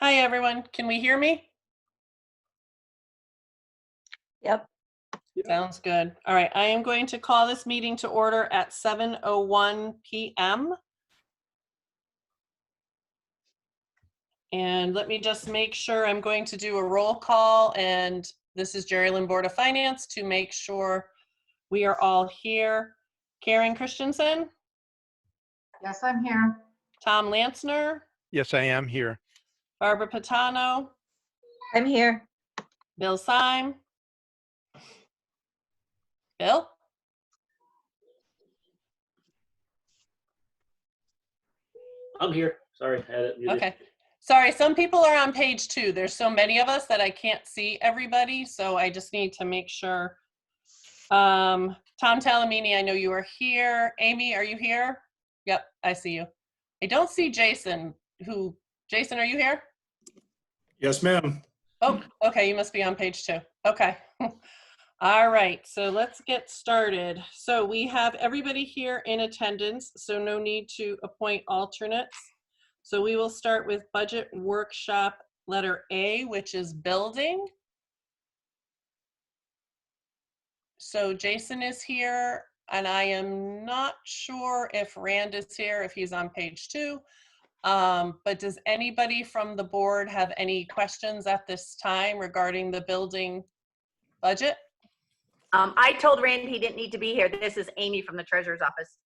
Hi, everyone. Can we hear me? Yep. Sounds good. All right, I am going to call this meeting to order at 7:01 p.m. And let me just make sure I'm going to do a roll call, and this is Jerry Lynn, Board of Finance, to make sure we are all here. Karen Christensen, Yes, I'm here. Tom Lansner, Yes, I am here. Barbara Patano, I'm here. Bill Syme. Bill? I'm here. Sorry, I had it muted. Okay. Sorry, some people are on page 2. There's so many of us that I can't see everybody, so I just need to make sure. Tom Talamini, I know you are here. Amy, are you here? Yep, I see you. I don't see Jason. Jason, are you here? Yes, ma'am. Oh, okay, you must be on page 2. Okay. All right, so let's get started. So we have everybody here in attendance, so no need to appoint alternates. So we will start with budget workshop letter A, which is building. So Jason is here, and I am not sure if Rand is here, if he's on page 2. But does anybody from the board have any questions at this time regarding the building budget? I told Rand he didn't need to be here. This is Amy from the treasurer's office.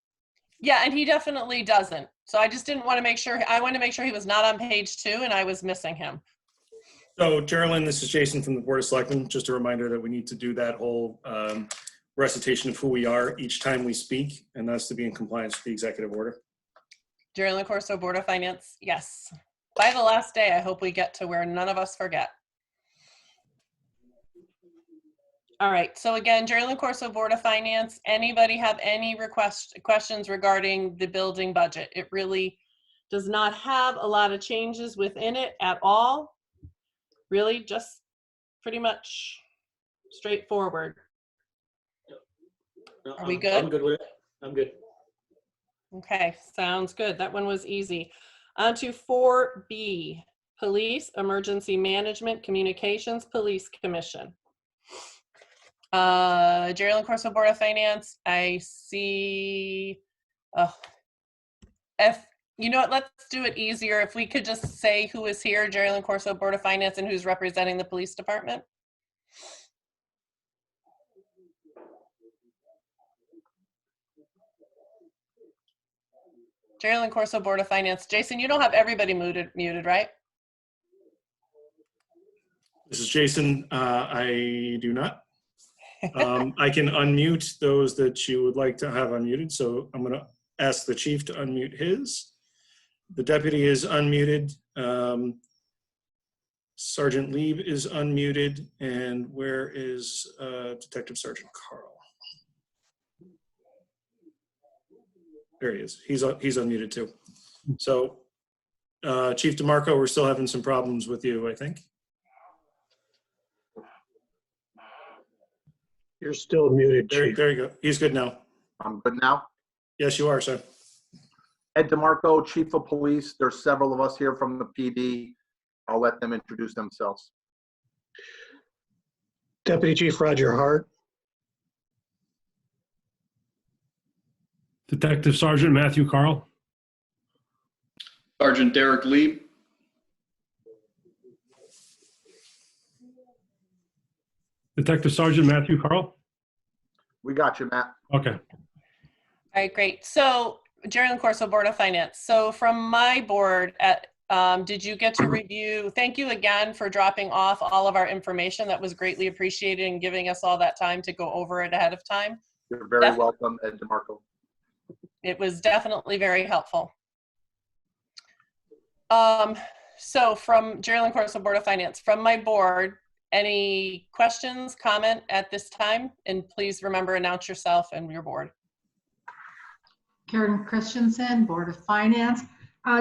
Yeah, and he definitely doesn't. So I just didn't want to make sure, I wanted to make sure he was not on page 2 and I was missing him. So, Geraldine, this is Jason from the Board of Selectmen. Just a reminder that we need to do that whole recitation of who we are each time we speak, and that's to be in compliance with the executive order. Geraldine Corso, Board of Finance, yes. By the last day, I hope we get to where none of us forget. All right, so again, Geraldine Corso, Board of Finance, anybody have any questions regarding the building budget? It really does not have a lot of changes within it at all. Really just pretty much straightforward. No, Are we I'm good? good with it. I'm good. Okay, sounds good. That one was easy. On to 4B, Police, Emergency Management, Communications, Police Commission. Geraldine Corso, Board of Finance, I see, if, you know what, let's do it easier. If we could just say who is here, Geraldine Corso, Board of Finance, and who's representing the police department. Geraldine Corso, Board of Finance. Jason, you don't have everybody muted, right? This is Jason. I do not. I can unmute those that you would like to have unmuted. So I'm going to ask the chief to unmute his. The deputy is unmuted. Sergeant Lieb is unmuted. And where is Detective Sergeant Carl? There he is. He's unmuted too. So Chief DeMarco, we're still having some problems with you, I think. You're still muted, Chief. There you go. He's good now. I'm good now. Yes, you are, sir. Ed DeMarco, Chief of Police. There's several of us here from the PD. I'll let them introduce themselves. Deputy Chief Roger Hart. Detective Sergeant Matthew Carl. Sergeant Derek Lieb. Detective Sergeant Matthew Carl. We got you, Matt. Okay. All right, great. So, Geraldine Corso, Board of Finance. So from my board, did you get to review? Thank you again for dropping off all of our information. That was greatly appreciated and giving us all that time to go over it ahead of time. You're very welcome, Ed DeMarco. It was definitely very helpful. So from Geraldine Corso, Board of Finance, from my board, any questions, comment at this time? And please remember, announce yourself and your board. Karen Christensen, Board of Finance.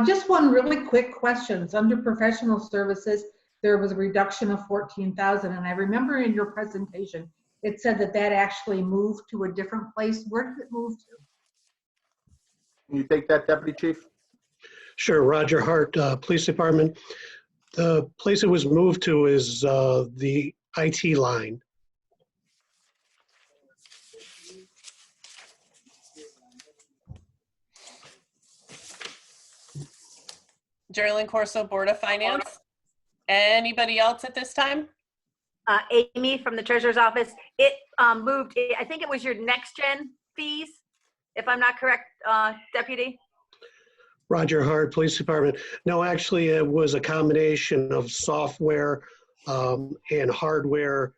Just one really quick question. Under professional services, there was a reduction of 14,000, and I remember in your presentation, it said that that actually moved to a different place. Where did it move to? Can you take that, Deputy Chief? Sure, Roger Hart, Police Department. The place it was moved to is the IT line. Geraldine Corso, Board of Finance. Anybody else at this time? Amy from the treasurer's office. It moved, I think it was your next gen fees, if I'm not correct, Deputy? Roger Hart, Police Department. No, actually, it was a combination of software and hardware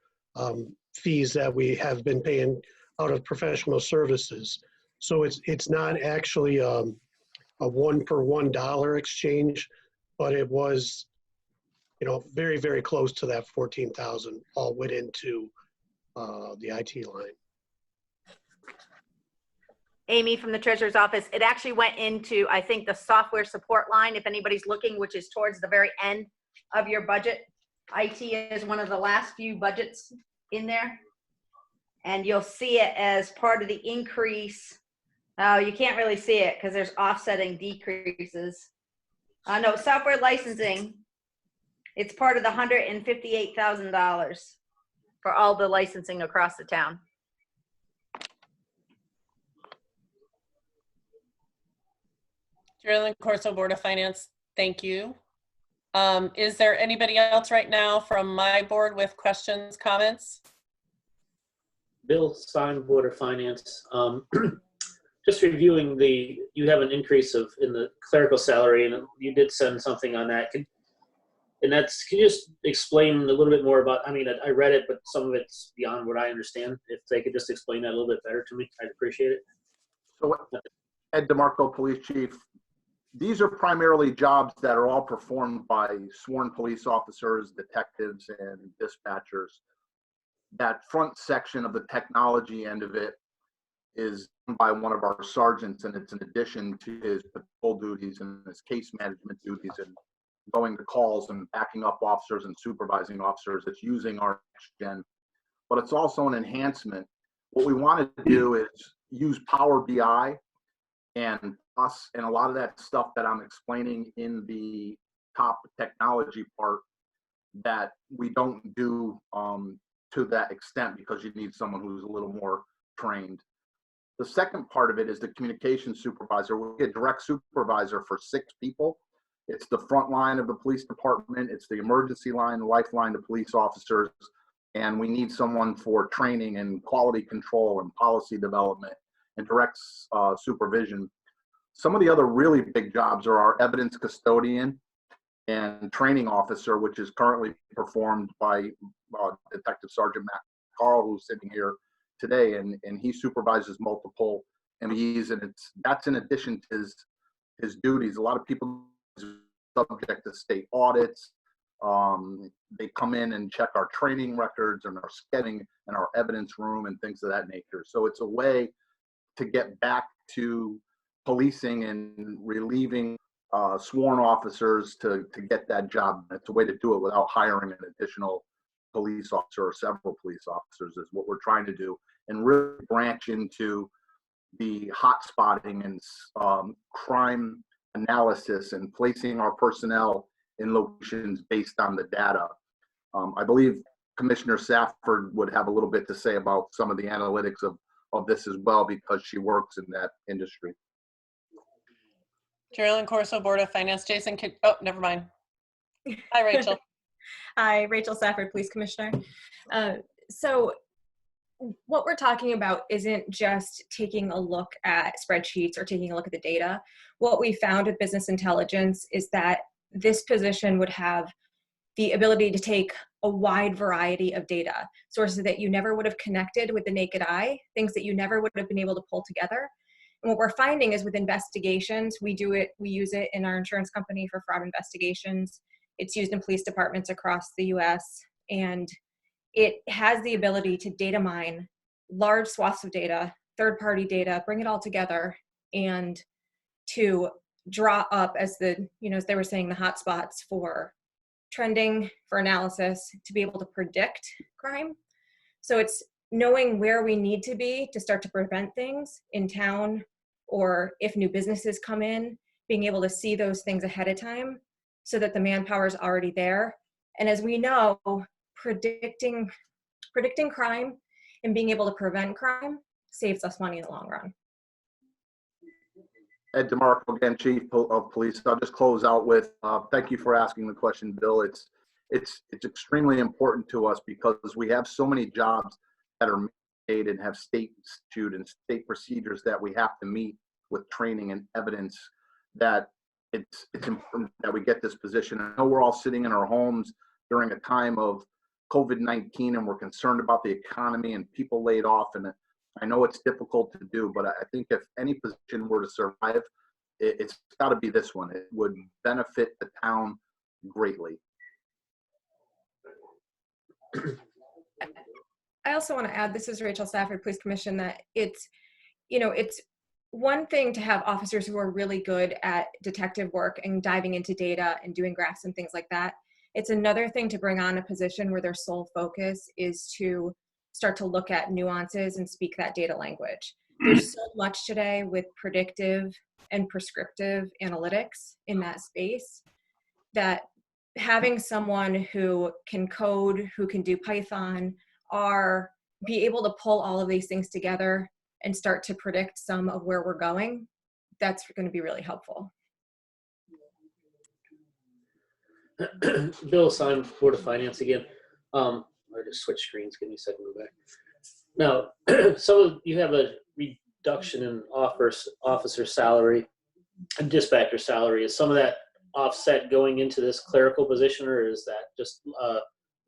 fees that we have been paying out of professional services. So it's not actually a $1-for-$1 exchange, but it was, very, very close to that 14,000 all went into the IT line. Amy from the treasurer's office. It actually went into, I think, the software support line, if anybody's looking, which is towards the very end of your budget. IT is one of the last few budgets in there. And you'll see it as part of the increase. Oh, you can't really see it because there's offsetting decreases. No, software licensing. It's part of the $158,000 for all the licensing across the town. Geraldine Corso, Board of Finance, thank you. Is there anybody else right now from my board with questions, comments? Bill Stein, Board of Finance. Just reviewing you have an increase in the clerical salary, and you did send something on that. Can you just explain a little bit more about, I read it, but some of it's beyond what I understand. If they could just explain that a little bit better to me, I'd appreciate it. So Ed DeMarco, Police Chief. These are primarily jobs that are all performed by sworn police officers, detectives, and dispatchers. That front section of the technology end of it is done by one of our sergeants, and it's in addition to his patrol duties and his case management duties and going to calls and backing up officers and supervising officers. It's using our next gen, but it's also an enhancement. What we wanted to do is use Power BI and a lot of that stuff that I'm explaining in the top technology part that we don't do to that extent because you need someone who's a little more trained. The second part of it is the communication supervisor. We'll get direct supervisor for 6 people. It's the front line of the police department. It's the emergency line, lifeline to police officers. And we need someone for training and quality control and policy development and direct supervision. Some of the other really big jobs are our evidence custodian and training officer, which is currently performed by Detective Sergeant Matt Carl, who's sitting here today, and he supervises multiple MEs, and that's in addition to his duties. A lot of people are subject to state audits. They come in and check our training records and our scheduling and our evidence room and things of that nature. So it's a way to get back to policing and relieving sworn officers to get that job. It's a way to do it without hiring an additional police officer or several police officers is what we're trying to do, and really branch into the hot spotting and crime analysis and placing our personnel in locations based on the data. I believe Commissioner Safford would have a little bit to say about some of the analytics of this as well, because she works in that industry. Geraldine Corso, Board of Finance. Jason, oh, never mind. Hi, Rachel. Hi, Rachel Safford, Police Commissioner. So what we're talking about isn't just taking a look at spreadsheets or taking a look at the data. What we found with business intelligence is that this position would have the ability to take a wide variety of data, sources that you never would have connected with the naked eye, things that you never would have been able to pull together. And what we're finding is with investigations, we use it in our insurance company for fraud investigations. It's used in police departments across the US, and it has the ability to data mine large swaths of data, third-party data, bring it all together, and to draw up, as they were saying, the hot spots for trending, for analysis, to be able to predict crime. So it's knowing where we need to be to start to prevent things in town, or if new businesses come in, being able to see those things ahead of time so that the manpower is already there. And as we know, predicting crime and being able to prevent crime saves us money in the long run. Ed DeMarco, again, Chief of Police. I'll just close out with, thank you for asking the question, Bill. It's extremely important to us because we have so many jobs that are made and have state statute and state procedures that we have to meet with training and evidence, that it's important that we get this position. I know we're all sitting in our homes during a time of COVID-19 and we're concerned about the economy and people laid off, and I know it's difficult to do, but I think if any position were to survive, it's got to be this one. It would benefit the town greatly. I also want to add, this is Rachel Safford, Police Commission, that it's one thing to have officers who are really good at detective work and diving into data and doing graphs and things like that. It's another thing to bring on a position where their sole focus is to start to look at nuances and speak that data language. There's so much today with predictive and prescriptive analytics in that space that having someone who can code, who can do Python, or be able to pull all of these things together and start to predict some of where we're going, that's going to be really helpful. Bill Simon, Board of Finance again. I just switch screens. Give me a second to go back. Now, so you have a reduction in officer salary and dispatcher salary. Is some of that offset going into this clerical position, or is that just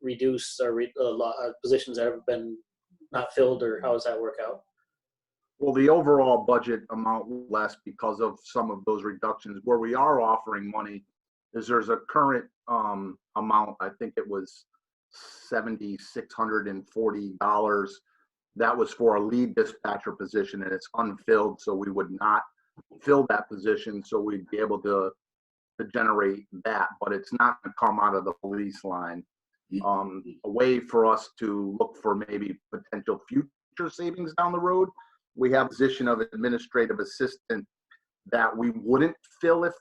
reduced or positions that have been not filled, or how does that work out? Well, the overall budget amount less because of some of those reductions. Where we are offering money is there's a current amount, I think it was $7,640. That was for a lead dispatcher position, and it's unfilled, so we would not fill that position, so we'd be able to generate that, but it's not going to come out of the police line. A way for us to look for maybe potential future savings down the road, we have a position of administrative assistant that we wouldn't fill if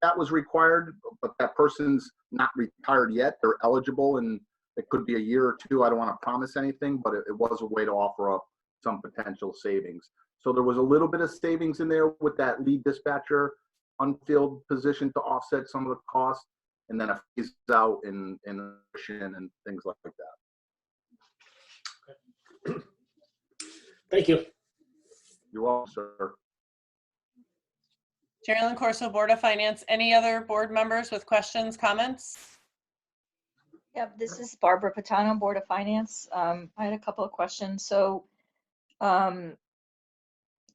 that was required, but that person's not retired yet. They're eligible, and it could be a year or two. I don't want to promise anything, but it was a way to offer up some potential savings. So there was a little bit of savings in there with that lead dispatcher unfilled position to offset some of the costs, and then a phase out in and things like that. Thank you. You're welcome, sir. Geraldine Corso, Board of Finance. Any other board members with questions, comments? Yep, this is Barbara Patano, Board of Finance. I had a couple of questions. So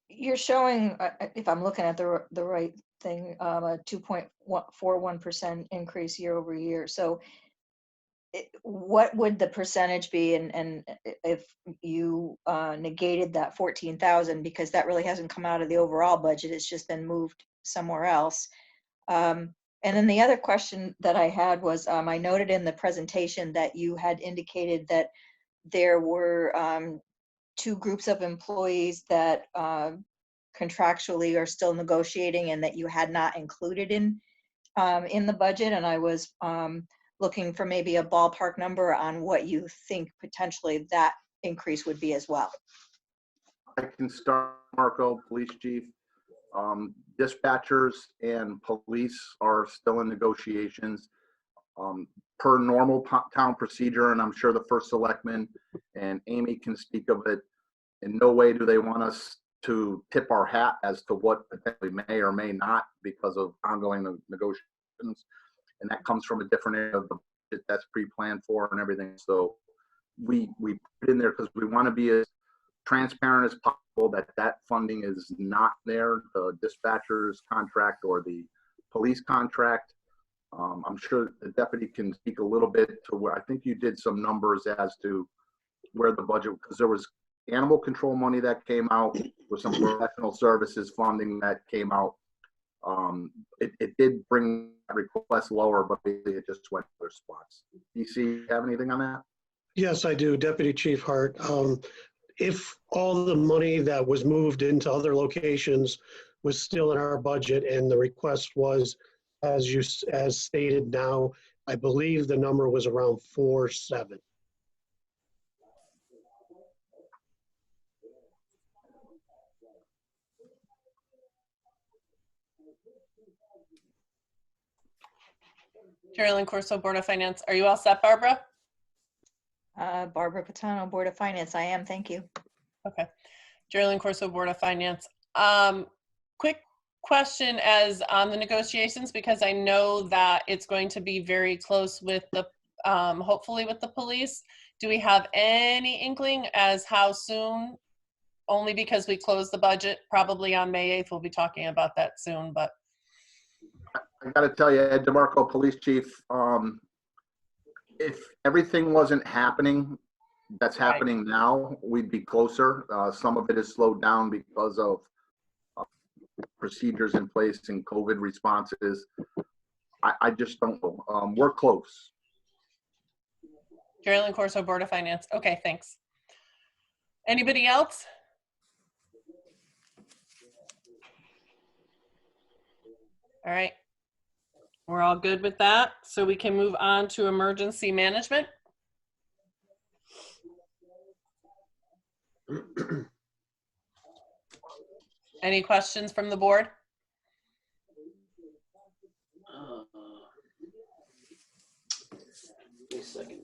you're showing, if I'm looking at the right thing, a 2.41% increase year over year. So what would the percentage be, and if you negated that 14,000, because that really hasn't come out of the overall budget, it's just been moved somewhere else. And then the other question that I had was, I noted in the presentation that you had indicated that there were 2 groups of employees that contractually are still negotiating and that you had not included in the budget. And I was looking for maybe a ballpark number on what you think potentially that increase would be as well. I can start, Marco, Police Chief. Dispatchers and police are still in negotiations. Per normal town procedure, and I'm sure the first selectman and Amy can speak of it, in no way do they want us to tip our hat as to what potentially may or may not because of ongoing negotiations. And that comes from a different area of the budget that's pre-planned for and everything. So we put in there because we want to be as transparent as possible that funding is not there, the dispatcher's contract or the police contract. I'm sure the deputy can speak a little bit to where I think you did some numbers as to where the budget, because there was animal control money that came out with some professional services funding that came out. It did bring requests lower, but it just went to other spots. DC, have anything on that? Yes, I do, Deputy Chief Hart. If all the money that was moved into other locations was still in our budget and the request was as stated now, I believe the number was around 4.7. Carolyn Corso, Board of Finance. Are you all set, Barbara? Barbara Catano, Board of Finance. I am, thank you. Okay. Carolyn Corso, Board of Finance. Quick question as on the negotiations, because I know that it's going to be very close with the, hopefully with the police. Do we have any inkling as how soon? Only because we closed the budget probably on May 8th. We'll be talking about that soon, but. I got to tell you, Ed DeMarco, Police Chief, if everything wasn't happening that's happening now, we'd be closer. Some of it is slowed down because of procedures in place and COVID responses. I just don't know. We're close. Carolyn Corso, Board of Finance. Okay, thanks. Anybody else? All right. We're all good with that. So we can move on to emergency management. Any questions from the board? Wait a second.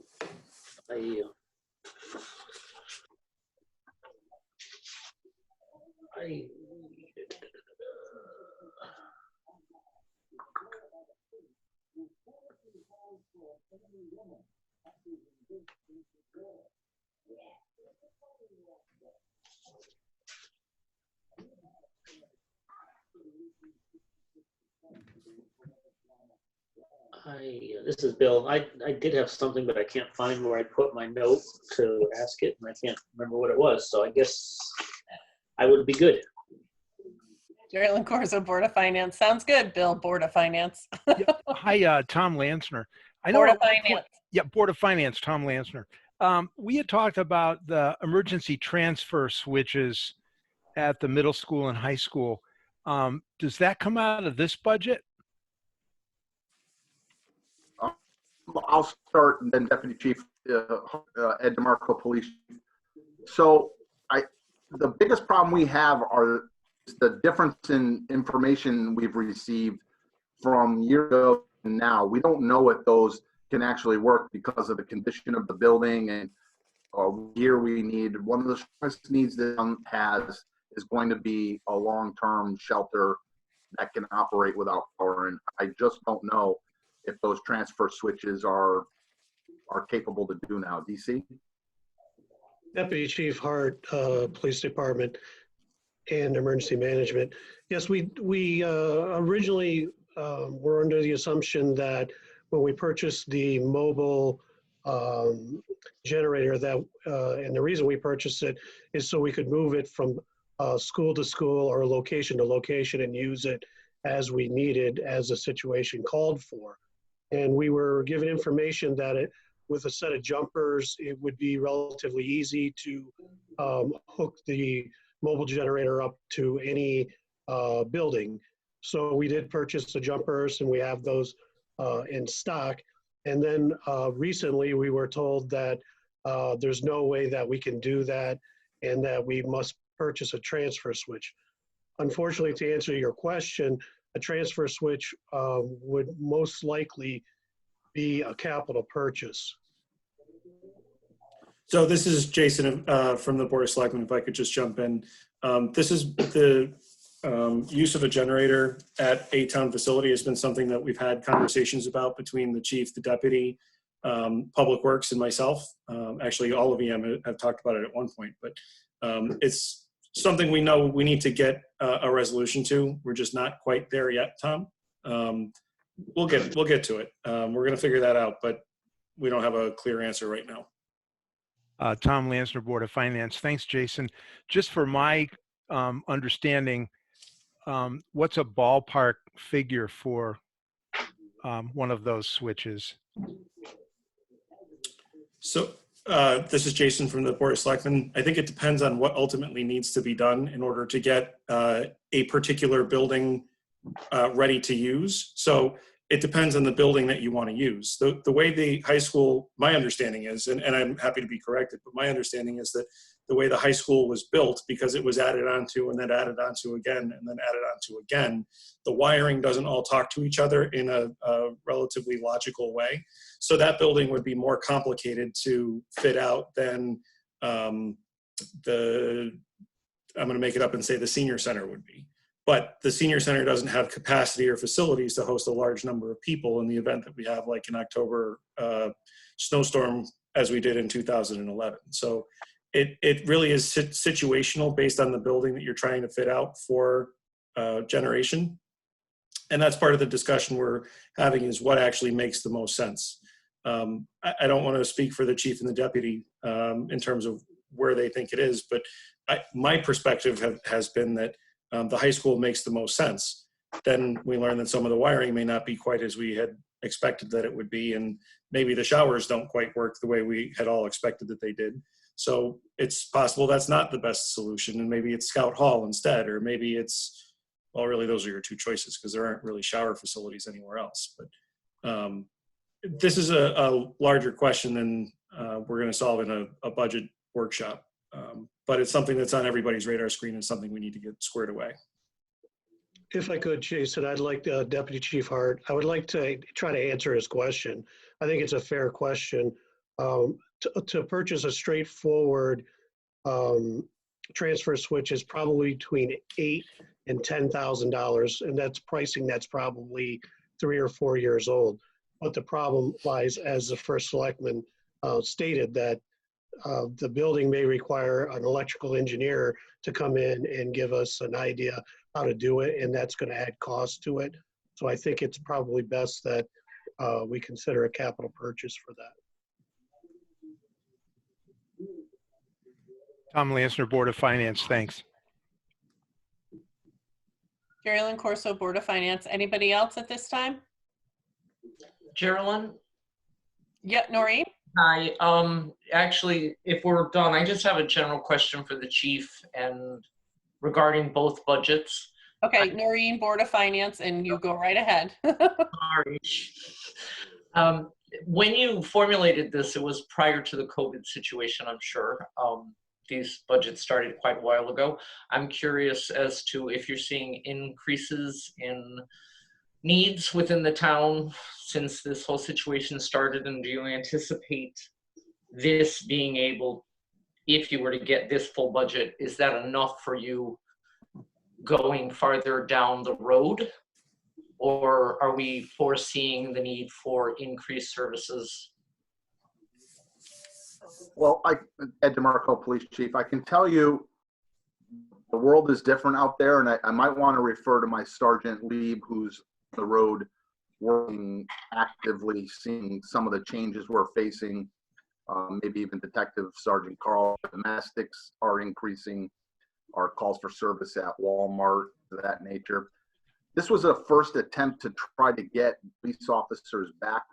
This is Bill. I did have something, but I can't find where I put my note to ask it, and I can't remember what it was. So I guess I would be good. Carolyn Corso, Board of Finance. Sounds good, Bill, Board of Finance. Hi, Tom Lansner. I know Board of at one point- Finance. Yeah, Board of Finance, Tom Lansner. We had talked about the emergency transfer switches at the middle school and high school. Does that come out of this budget? I'll start, and then Deputy Chief Ed DeMarco, Police Chief. So the biggest problem we have are the difference in information we've received from years ago and now. We don't know if those can actually work because of the condition of the building, and here we need, one of the strongest needs that has is going to be a long-term shelter that can operate without power, and I just don't know if those transfer switches are capable to do now. DC? Deputy Chief Hart, Police Department and Emergency Management. Yes, we originally were under the assumption that when we purchased the mobile generator, that and the reason we purchased it is so we could move it from school to school or location to location and use it as we needed, as the situation called for. And we were given information that with a set of jumpers, it would be relatively easy to hook the mobile generator up to any building. So we did purchase the jumpers, and we have those in stock. And then recently we were told that there's no way that we can do that, and that we must purchase a transfer switch. Unfortunately, to answer your question, a transfer switch would most likely be a capital purchase. So this is Jason from the Board of Selectmen, if I could just jump in. This is the use of a generator at a town facility has been something that we've had conversations about between the chief, the deputy, Public Works, and myself. Actually, all of EM have talked about it at one point, but it's something we know we need to get a resolution to. We're just not quite there yet, Tom. We'll get to it. We're going to figure that out, but we don't have a clear answer right now. Tom Lansner, Board of Finance. Thanks, Jason. Just for my understanding, what's a ballpark figure for one of those switches? So this is Jason from the Board of Selectmen. I think it depends on what ultimately needs to be done in order to get a particular building ready to use. So it depends on the building that you want to use. The way the high school, my understanding is, and I'm happy to be corrected, but my understanding is that the way the high school was built, because it was added onto and then added onto again and then added onto again, the wiring doesn't all talk to each other in a relatively logical way. So that building would be more complicated to fit out than I'm going to make it up and say the senior center would be. But the senior center doesn't have capacity or facilities to host a large number of people in the event that we have, like an October snowstorm as we did in 2011. So it really is situational based on the building that you're trying to fit out for generation. And that's part of the discussion we're having, is what actually makes the most sense. I don't want to speak for the chief and the deputy in terms of where they think it is, but my perspective has been that the high school makes the most sense. Then we learn that some of the wiring may not be quite as we had expected that it would be, and maybe the showers don't quite work the way we had all expected that they did. So it's possible that's not the best solution, and maybe it's Scout Hall instead, or maybe it's, well, really those are your two choices because there aren't really shower facilities anywhere else. But this is a larger question than we're going to solve in a budget workshop. But it's something that's on everybody's radar screen and something we need to get squared away. If I could, Jason, I'd like Deputy Chief Hart, I would like to try to answer his question. I think it's a fair question. To purchase a straightforward transfer switch is probably between $8,000 and $10,000, and that's pricing that's probably 3 or 4 years old. But the problem lies, as the first selectman stated, that the building may require an electrical engineer to come in and give us an idea how to do it, and that's going to add cost to it. So I think it's probably best that we consider a capital purchase for that. Tom Lansner, Board of Finance, thanks. Geraldine Corso, Board of Finance. Anybody else at this time? Geraldine? Yeah, Noreen? Hi. Actually, if we're done, I just have a general question for the chief and regarding both budgets. Okay, Noreen, Board of Finance, and you go right ahead. Sorry. When you formulated this, it was prior to the COVID situation, I'm sure. These budgets started quite a while ago. I'm curious as to if you're seeing increases in needs within the town since this whole situation started, and do you anticipate this being able, if you were to get this full budget, is that enough for you going farther down the road? Or are we foreseeing the need for increased services? Well, Ed DeMarco, Police Chief, I can tell you the world is different out there, and I might want to refer to my Sergeant Lieb, who's on the road working actively, seeing some of the changes we're facing. Maybe even Detective Sergeant Carl. Domestics are increasing, our calls for service at Walmart, of that nature. This was a first attempt to try to get police officers back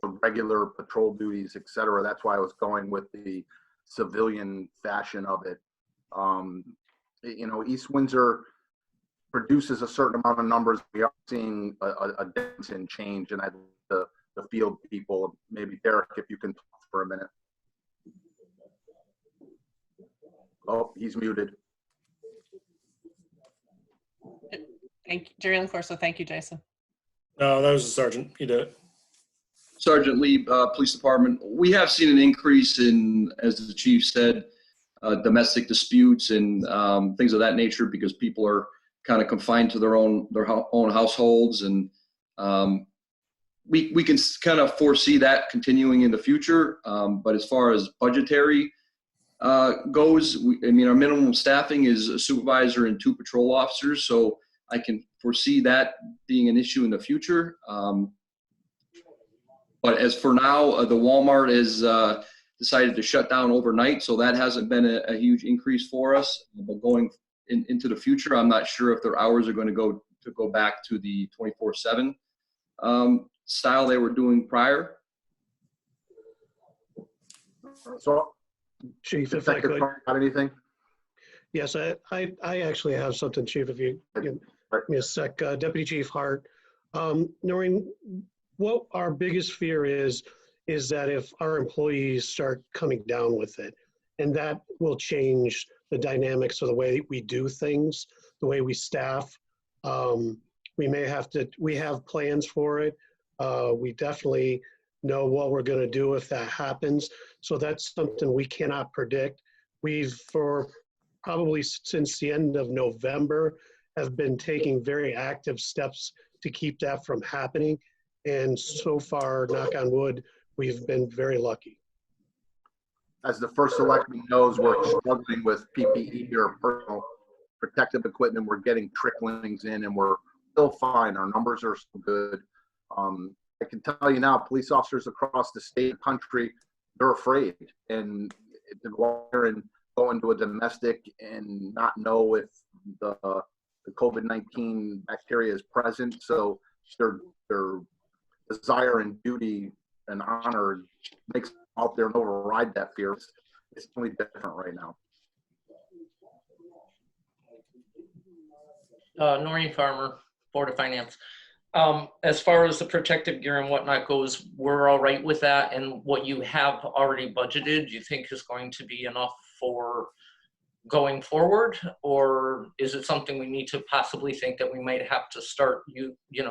to regular patrol duties, et cetera. That's why I was going with the civilian fashion of it. You know, East Windsor produces a certain amount of numbers. We are seeing a dent in change, and I'd like the field people, maybe Derek, if you can talk for a minute. Oh, he's muted. Thank you, Geraldine Corso. Thank you, Jason. No, that was the sergeant. He did it. Sergeant Lieb, Police Department. We have seen an increase in, as the chief said, domestic disputes and things of that nature, because people are kind of confined to their own households, and we can kind of foresee that continuing in the future. But as far as budgetary goes, I mean, our minimum staffing is a supervisor and 2 patrol officers, so I can foresee that being an issue in the future. But as for now, the Walmart has decided to shut down overnight, so that hasn't been a huge increase for us. But going into the future, I'm not sure if their hours are going to go back to the 24/7 style they were doing prior. So, Chief, if I could. Got anything? Yes, I actually have something, Chief, if you can. Ms. Sec, Deputy Chief Hart. Noreen, what our biggest fear is that if our employees start coming down with it, and that will change the dynamics of the way we do things, the way we staff. We have plans for it. We definitely know what we're going to do if that happens. So that's something we cannot predict. We've, for probably since the end of November, have been taking very active steps to keep that from happening. And so far, knock on wood, we've been very lucky. As the first selectman knows, we're struggling with PPE or personal protective equipment. We're getting tricklings in and we're still fine. Our numbers are still good. I can tell you now, police officers across the state and country, they're afraid. And to go out there and go into a domestic and not know if the COVID-19 bacteria is present. So their desire and duty and honor makes them out there and override that fear. It's really different right now. Noreen Farmer, Board of Finance. As far as the protective gear and whatnot goes, we're all right with that. And what you have already budgeted, do you think is going to be enough for going forward? Or is it something we need to possibly think that we might have to start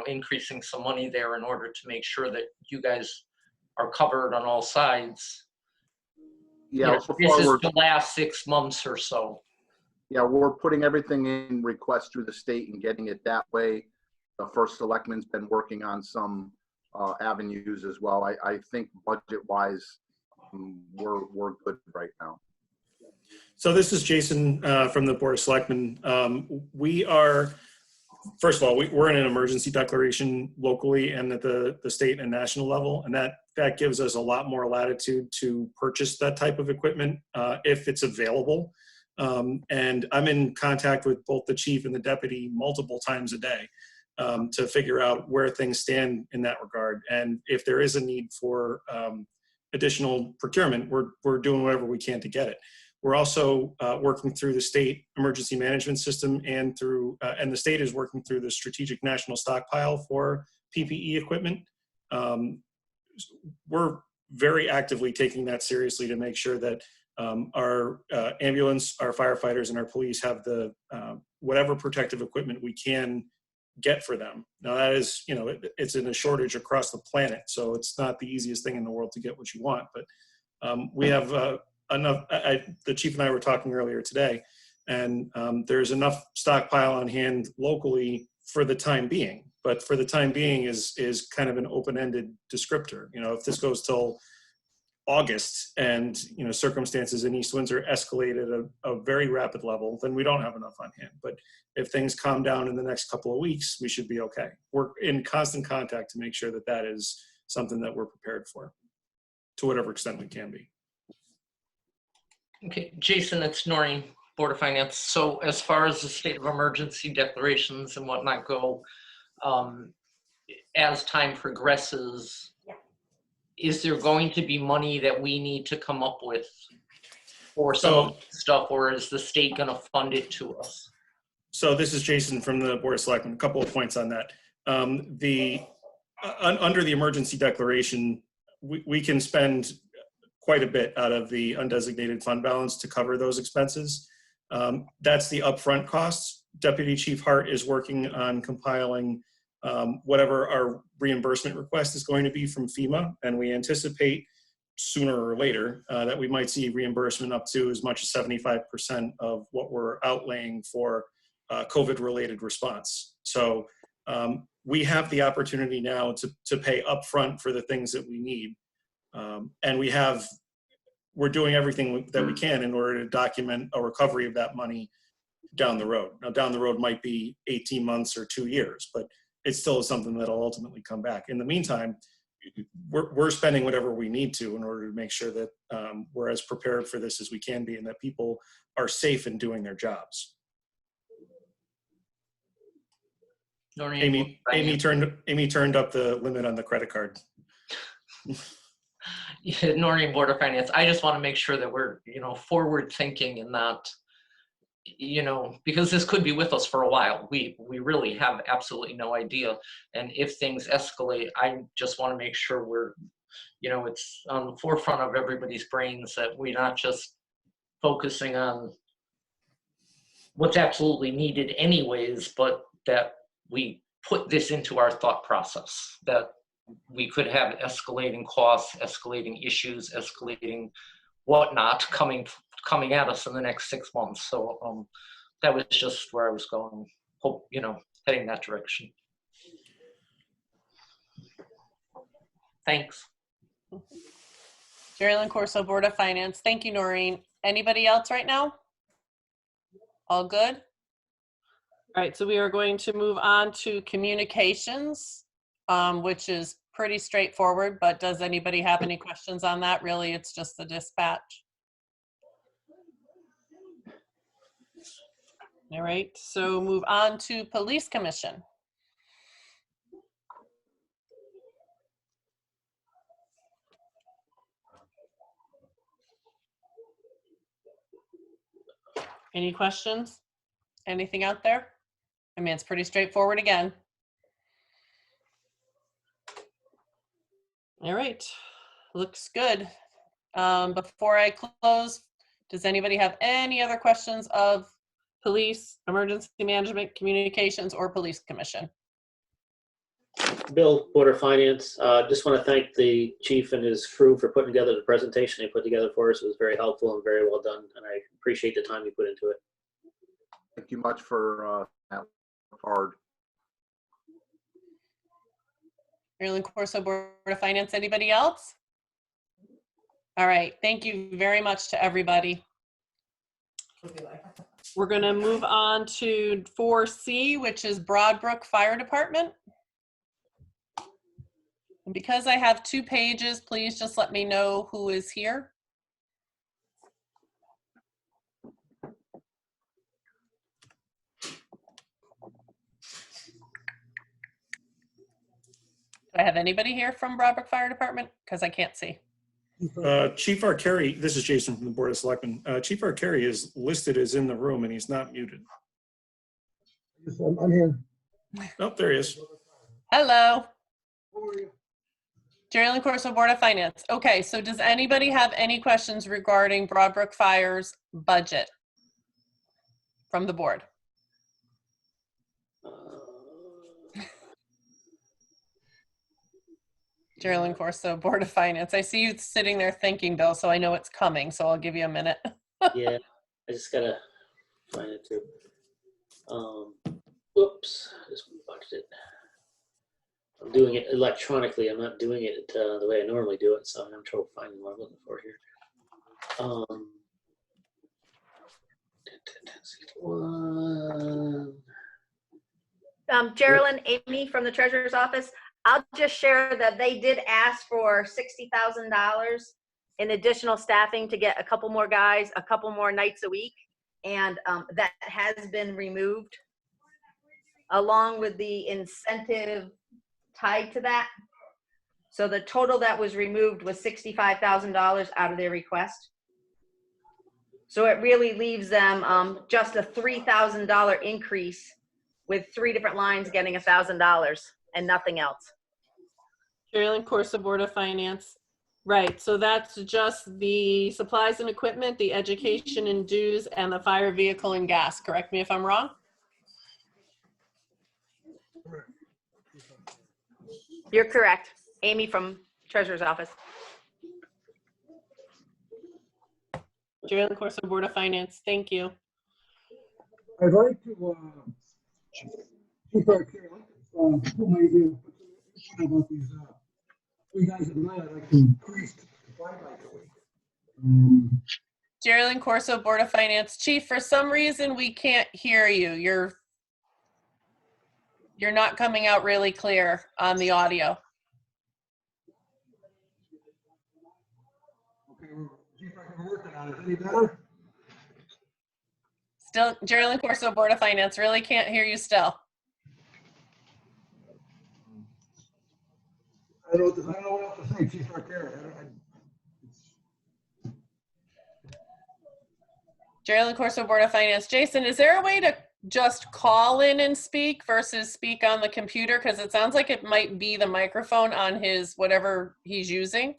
increasing some money there in order to make sure that you guys are covered on all sides? Yeah, This is the last 6 months or so. Yeah, we're putting everything in request through the state and getting it that way. The first selectman's been working on some avenues as well. I think budget-wise, we're good right now. So this is Jason from the Board of Selectmen. We are, first of all, we're in an emergency declaration locally and at the state and national level, and that gives us a lot more latitude to purchase that type of equipment if it's available. And I'm in contact with both the chief and the deputy multiple times a day to figure out where things stand in that regard. And if there is a need for additional procurement, we're doing whatever we can to get it. We're also working through the state emergency management system and the state is working through the strategic national stockpile for PPE equipment. We're very actively taking that seriously to make sure that our ambulance, our firefighters, and our police have the whatever protective equipment we can get for them. Now that is, it's in a shortage across the planet, so it's not the easiest thing in the world to get what you want, but we have enough. The chief and I were talking earlier today, and there's enough stockpile on hand locally for the time being, but for the time being is kind of an open-ended descriptor. If this goes till August and circumstances in East Windsor escalate at a very rapid level, then we don't have enough on hand. But if things calm down in the next couple of weeks, we should be okay. We're in constant contact to make sure that that is something that we're prepared for to whatever extent we can be. Okay, Jason, it's Noreen, Board of Finance. So as far as the state of emergency declarations and whatnot go, as time progresses, is there going to be money that we need to come up with for some of the stuff, or is the state going to fund it to us? So this is Jason from the Board of Selectmen. A couple of points on that. Under the emergency declaration, we can spend quite a bit out of the undesignated fund balance to cover those expenses. That's the upfront costs. Deputy Chief Hart is working on compiling whatever our reimbursement request is going to be from FEMA, and we anticipate sooner or later that we might see reimbursement up to as much as 75% of what we're outlaying for COVID-related response. So we have the opportunity now to pay upfront for the things that we need, and we're doing everything that we can in order to document a recovery of that money down the road. Now, down the road might be 18 months or 2 years, but it still is something that'll ultimately come back. In the meantime, we're spending whatever we need to in order to make sure that we're as prepared for this as we can be and that people are safe in doing their jobs. Amy turned up the limit on the credit card. Noreen, Board of Finance. I just want to make sure that we're, forward thinking and not you know, because this could be with us for a while. We really have absolutely no idea. And if things escalate, I just want to make sure we're, you know, it's on the forefront of everybody's brains that we're not just focusing on what's absolutely needed anyways, but that we put this into our thought process, that we could have escalating costs, escalating issues, escalating whatnot coming at us in the next 6 months. So that was just where I was going, hope, you know, heading that direction. Thanks. Jerry Corso, Board of Finance. Thank you, Noreen. Anybody else right now? All good? All right, so we are going to move on to communications, which is pretty straightforward, but does anybody have any questions on that? Really, it's just the dispatch. All right, so move on to Police Commission. Any questions? Anything out there? I mean, it's pretty straightforward again. All right, looks good. Before I close, does anybody have any other questions of police, emergency management, communications, or police commission? Bill, Board of Finance, just want to thank the chief and his crew for putting together the presentation they put together for us. It was very helpful and very well done, and I appreciate the time you put into it. Thank you much for that hard. Maryland Corso, Board of Finance, anybody else? All right, thank you very much to everybody. We're gonna move on to 4C, which is Broadbrook Fire Department. And because I have 2 pages, please just let me know who is here. Do I have anybody here from Broadbrook Fire Department? Because I can't see. Chief Arcari, this is Jason from the Board of Selectmen. Chief Arcari is listed as in the room and he's not muted. I'm here. Oh, there he is. Hello. Jerry Corso, Board of Finance. Okay, so does anybody have any questions regarding Broadbrook Fire's budget from the board? Jerry Corso, Board of Finance. I see you sitting there thinking, Bill, so I know it's coming, so I'll give you a minute. Yeah, I just gotta find it too. Oops, I just bugged it. I'm doing it electronically. I'm not doing it the way I normally do it, so I'm having trouble finding what I'm looking for here. Geraldine, Amy from the Treasurer's Office, I'll just share that they did ask for $60,000 in additional staffing to get a couple more guys, a couple more nights a week, and that has been removed along with the incentive tied to that. So the total that was removed was $65,000 out of their request. So it really leaves them just a $3,000 increase with 3 different lines getting $1,000 and nothing else. Jerry Corso, Board of Finance. Right, so that's just the supplies and equipment, the education and dues, and the fire vehicle and gas. Correct me if I'm wrong? You're correct. Amy from Treasurer's Office. Jerry Corso, Board of Finance. Thank you. I'd like to, Chief Arcari, put my ear about these 3 guys at night. I'd like to increase to 5 nights a week. Jerry Corso, Board of Finance. Chief, for some reason we can't hear you. You're not coming out really clear on the audio. Okay, Chief Arcari, we're working on it. Any better? Still, Jerry Corso, Board of Finance. Really can't hear you still. I don't know what else to say, Chief Arcari. Jalen Corso, Board of Finance. Jason, is there a way to just call in and speak versus speak on the computer? Because it sounds like it might be the microphone on his whatever he's using.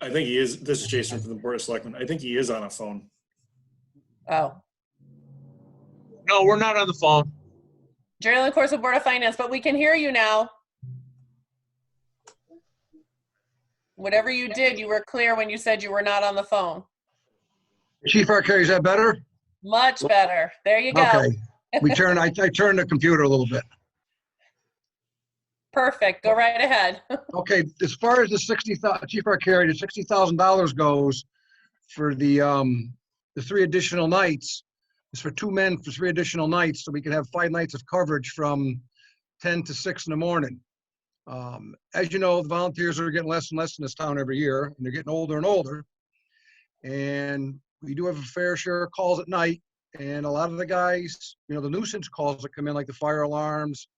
I think he is. This is Jason from the Board of Selectmen. I think he is on a phone. Oh, No, we're not on the phone. Jalen Corso, Board of Finance, but we can hear you now. Whatever you did, you were clear when you said you were not on the phone. Chief Arcari, is that better? Much better. There you go. Okay. I turned the computer a little bit. Perfect. Go right ahead. Okay, as far as the Chief Arcari, the $60,000 goes for the 3 additional nights. It's for 2 men for 3 additional nights, so we can have 5 nights of coverage from 10 to 6 in the morning. As you know, the volunteers are getting less and less in this town every year, and they're getting older and older. And we do have a fair share of calls at night, and a lot of the guys, you know, the nuisance calls that come in, like the fire alarms,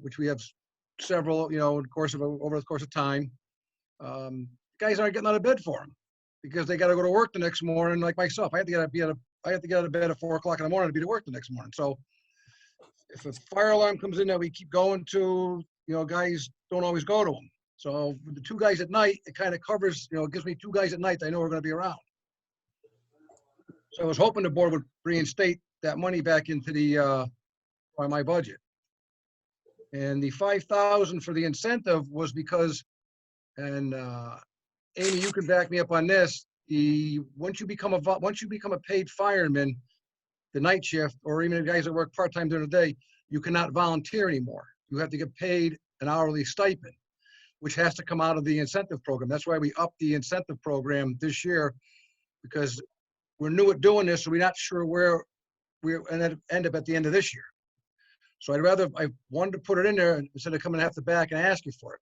which we have several, you know, over the course of time. Guys aren't getting out of bed for them because they got to go to work the next morning. Like myself, I have to get out of bed at 4 o'clock in the morning to be to work the next morning. So if a fire alarm comes in that we keep going to, you know, guys don't always go to them. So with the 2 guys at night, it kind of covers, you know, it gives me 2 guys at night that I know are going to be around. So I was hoping the board would reinstate that money back into the my budget. And the $5,000 for the incentive was because, and Amy, you can back me up on this. Once you become a paid fireman, the night shift, or even the guys that work part-time during the day, you cannot volunteer anymore. You have to get paid an hourly stipend, which has to come out of the incentive program. That's why we upped the incentive program this year, because we're new at doing this, so we're not sure where we're going to end up at the end of this year. So I wanted to put it in there instead of coming half the back and ask you for it.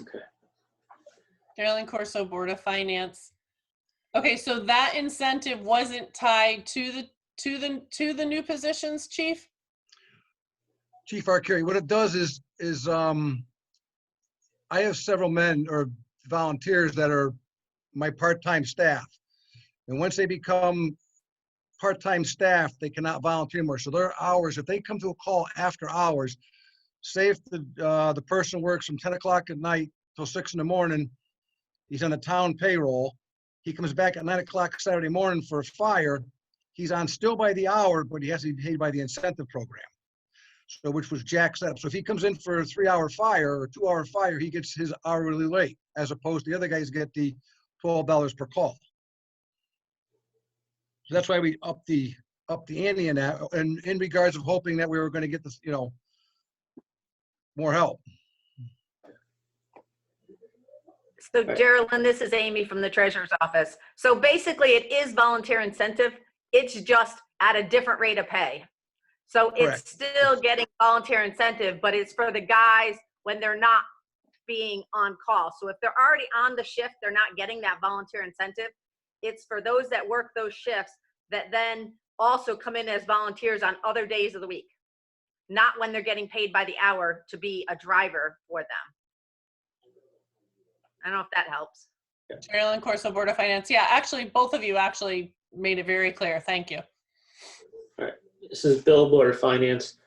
Okay. Jalen Corso, Board of Finance. Okay, so that incentive wasn't tied to the new positions, Chief? Chief Arcari, what it does is I have several men or volunteers that are my part-time staff. And once they become part-time staff, they cannot volunteer more. So their hours, if they come to a call after hours, say if the person works from 10 o'clock at night till 6 in the morning, he's on the town payroll. He comes back at 9 o'clock Saturday morning for a fire. He's on still by the hour, but he has to be paid by the incentive program. So which was jacked up. So if he comes in for a 3-hour fire or 2-hour fire, he gets his hourly rate, as opposed to the other guys get the $12 per call. So that's why we upped the ante in that, and in regards of hoping that we were going to get this, you know, more help. So Geraldine, this is Amy from the Treasurer's Office. So basically it is volunteer incentive. It's just at a different rate of pay. So Correct. it's still getting volunteer incentive, but it's for the guys when they're not being on call. So if they're already on the shift, they're not getting that volunteer incentive. It's for those that work those shifts that then also come in as volunteers on other days of the week, not when they're getting paid by the hour to be a driver for them. I don't know if that helps. Jalen Corso, Board of Finance. Yeah, actually, both of you actually made it very clear. Thank you. All right. This is Bill, Board of Finance.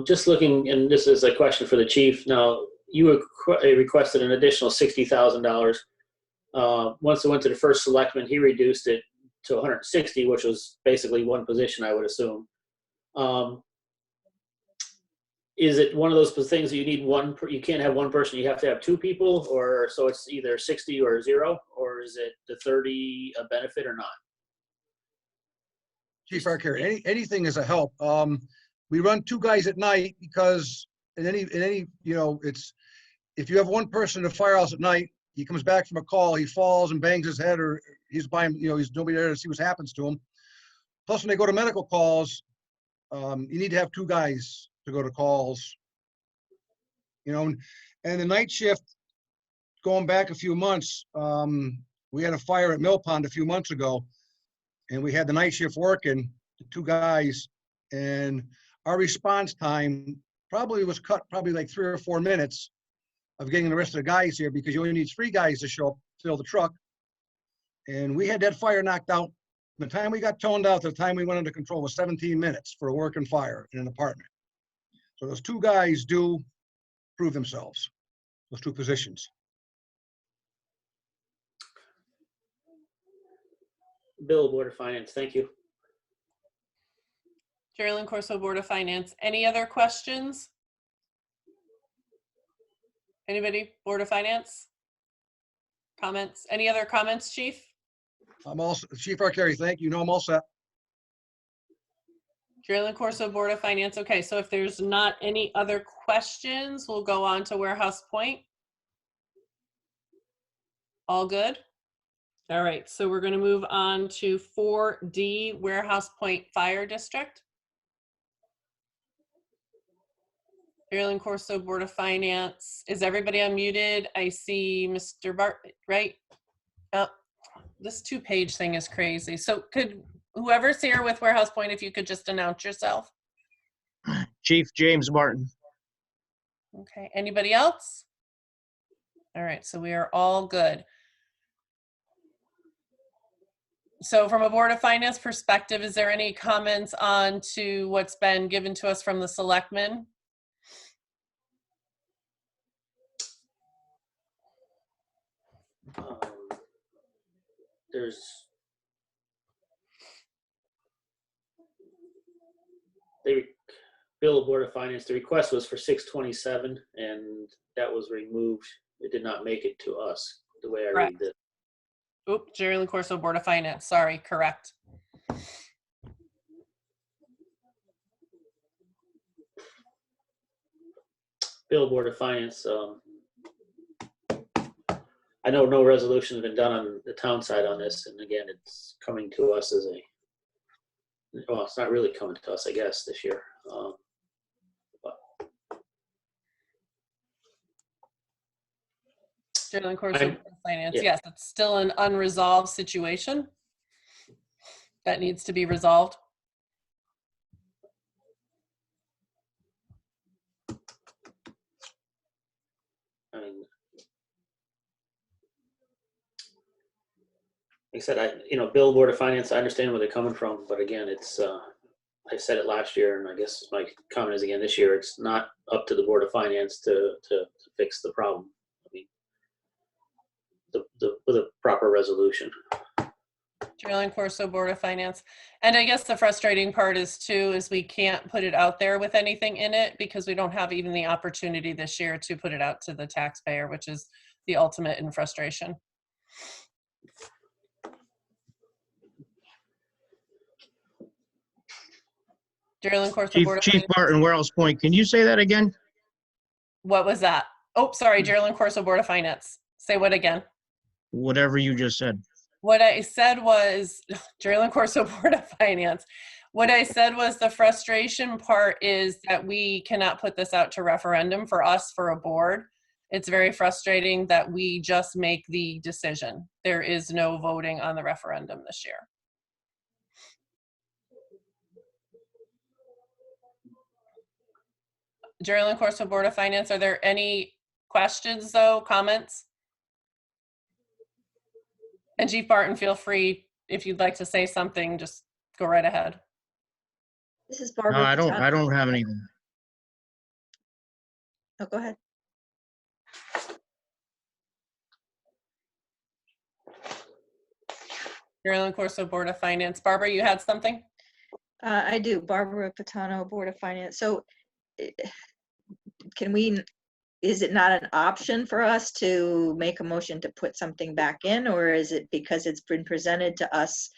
Just looking, and this is a question for the chief. Now, you requested an additional $60,000. Once it went to the first selectman, he reduced it to 160, which was basically one position, I would assume. Is it one of those things that you need you can't have one person, you have to have 2 people, or so it's either 60 or 0, or is it the 30 a benefit or not? Chief Arcari, anything is a help. We run 2 guys at night because in any, you know, it's, if you have one person in the firehouse at night, he comes back from a call, he falls and bangs his head, or he's by him, you know, he's nobody there to see what happens to him. Plus, when they go to medical calls, you need to have 2 guys to go to calls. You know, and the night shift, going back a few months, we had a fire at Mill Pond a few months ago, and we had the night shift working, the 2 guys, and our response time probably was cut like 3 or 4 minutes of getting the rest of the guys here, because you only need 3 guys to show up still the truck. And we had that fire knocked out. The time we got toned out to the time we went under control was 17 minutes for a working fire in an apartment. So those two guys do prove themselves, those two positions. Bill, Board of Finance, thank you. Geraldine Corso, Board of Finance. Any other questions? Anybody, Board of Finance? Comments? Any other comments, Chief? I'm also, Chief Arcari, thank you. No, I'm all set. Geraldine Corso, Board of Finance. Okay, so if there's not any other questions, we'll go on to Warehouse Point. All good? All right, so we're going to move on to 4D, Warehouse Point Fire District. Geraldine Corso, Board of Finance. Is everybody unmuted? I see Mr. Bart, right? Oh, this 2-page thing is crazy. So could whoever's here with Warehouse Point, if you could just announce yourself. Chief James Martin. Okay, anybody else? All right, so we are all good. So from a Board of Finance perspective, is there any comments on to what's been given to us from the selectmen? There's Bill, Board of Finance, the request was for 627 and that was removed. It did not make it to us the way I read it. Oop, Geraldine Corso, Board of Finance. Sorry, correct. Bill, Board of Finance. I know no resolution has been done on the town side on this, and again, it's coming to us as a, well, it's not really coming to us, I guess, this year. Geraldine Corso, Board of Finance. Yeah. Yes, it's still an unresolved situation that needs to be resolved. I mean, like I said, Bill, Board of Finance, I understand where they're coming from, but again, it's, I said it last year, and I guess my comment is again this year, it's not up to the Board of Finance to fix the problem. I mean, with a proper resolution. Geraldine Corso, Board of Finance. And I guess the frustrating part is too, is we can't put it out there with anything in it because we don't have even the opportunity this year to put it out to the taxpayer, which is the ultimate in frustration. Geraldine Corso, Board of Chief Finance. Martin, Warehouse Point. Can you say that again? What was that? Oh, sorry, Geraldine Corso, Board of Finance. Say what again? Whatever you just said. What I said was, Geraldine Corso, Board of Finance. What I said was the frustration part is that we cannot put this out to referendum for us, for a board. It's very frustrating that we just make the decision. There is no voting on the referendum this year. Geraldine Corso, Board of Finance, are there any questions though, comments? And Chief Barton, feel free, if you'd like to say something, just go right ahead. This is No, Barbara. I don't have anything. Oh, go ahead. Geraldine Corso, Board of Finance. Barbara, you had something? I do. Barbara Patano, Board of Finance. So can we, is it not an option for us to make a motion to put something back in, or is it because it's been presented to us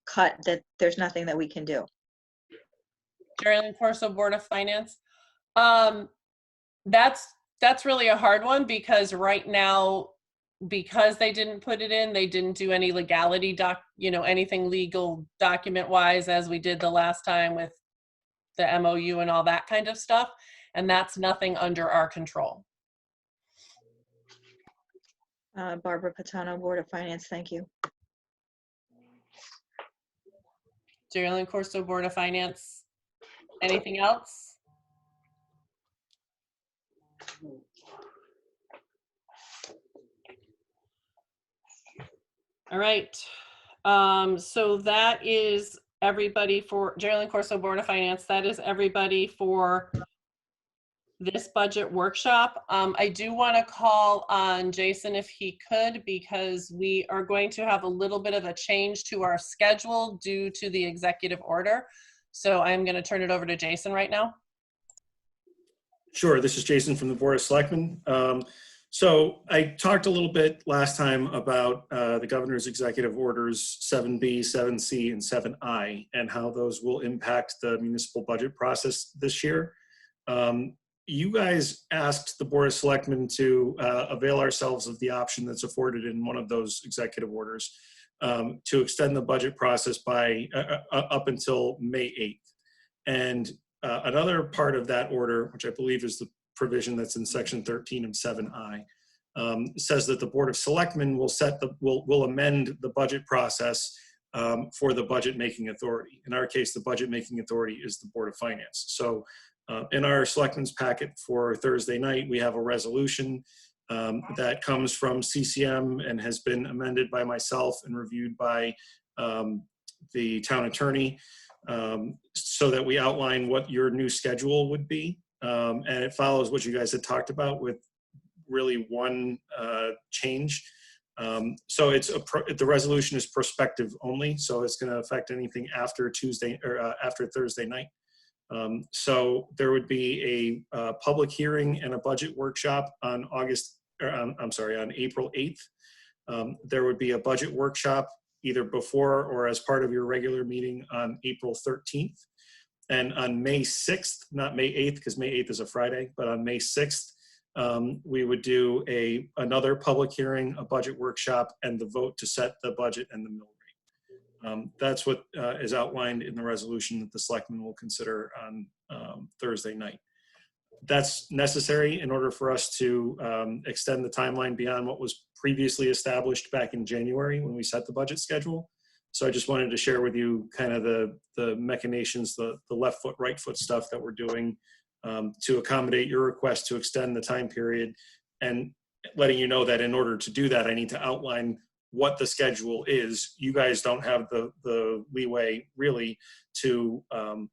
cut that there's nothing that we can do? Geraldine Corso, Board of Finance. That's really a hard one because right now, because they didn't put it in, they didn't do any legality anything legal document wise as we did the last time with the MOU and all that kind of stuff. And that's nothing under our control. Barbara Patano, Board of Finance, thank you. Geraldine Corso, Board of Finance. Anything else? All right. So that is everybody for Geraldine Corso Board of Finance. That is everybody for this budget workshop. I do want to call on Jason if he could, because we are going to have a little bit of a change to our schedule due to the executive order. So I'm going to turn it over to Jason right now. Sure, this is Jason from the Board of Selectmen. So I talked a little bit last time about the governor's executive orders 7B, 7C, and 7I, and how those will impact the municipal budget process this year. You guys asked the Board of Selectmen to avail ourselves of the option that's afforded in one of those executive orders to extend the budget process by up until May 8th. And another part of that order, which I believe is the provision that's in section 13 of 7I, says that the Board of Selectmen will amend the budget process for the budget making authority. In our case, the budget making authority is the Board of Finance. So in our Selectmen's packet for Thursday night, we have a resolution that comes from CCM and has been amended by myself and reviewed by the town attorney, so that we outline what your new schedule would be. And it follows what you guys had talked about with really one change. So the resolution is prospective only, so it's going to affect anything after Tuesday or after Thursday night. So there would be a public hearing and a budget workshop on on April 8th. There would be a budget workshop either before or as part of your regular meeting on April 13th. And on May 6th, not May 8th, because May 8th is a Friday, but on May 6th, we would do another public hearing, a budget workshop, and the vote to set the budget and the mill rate. That's what is outlined in the resolution that the selectmen will consider on Thursday night. That's necessary in order for us to extend the timeline beyond what was previously established back in January when we set the budget schedule. So I just wanted to share with you kind of the machinations, the left foot, right foot stuff that we're doing to accommodate your request to extend the time period, and letting you know that in order to do that, I need to outline what the schedule is. You guys don't have the leeway really to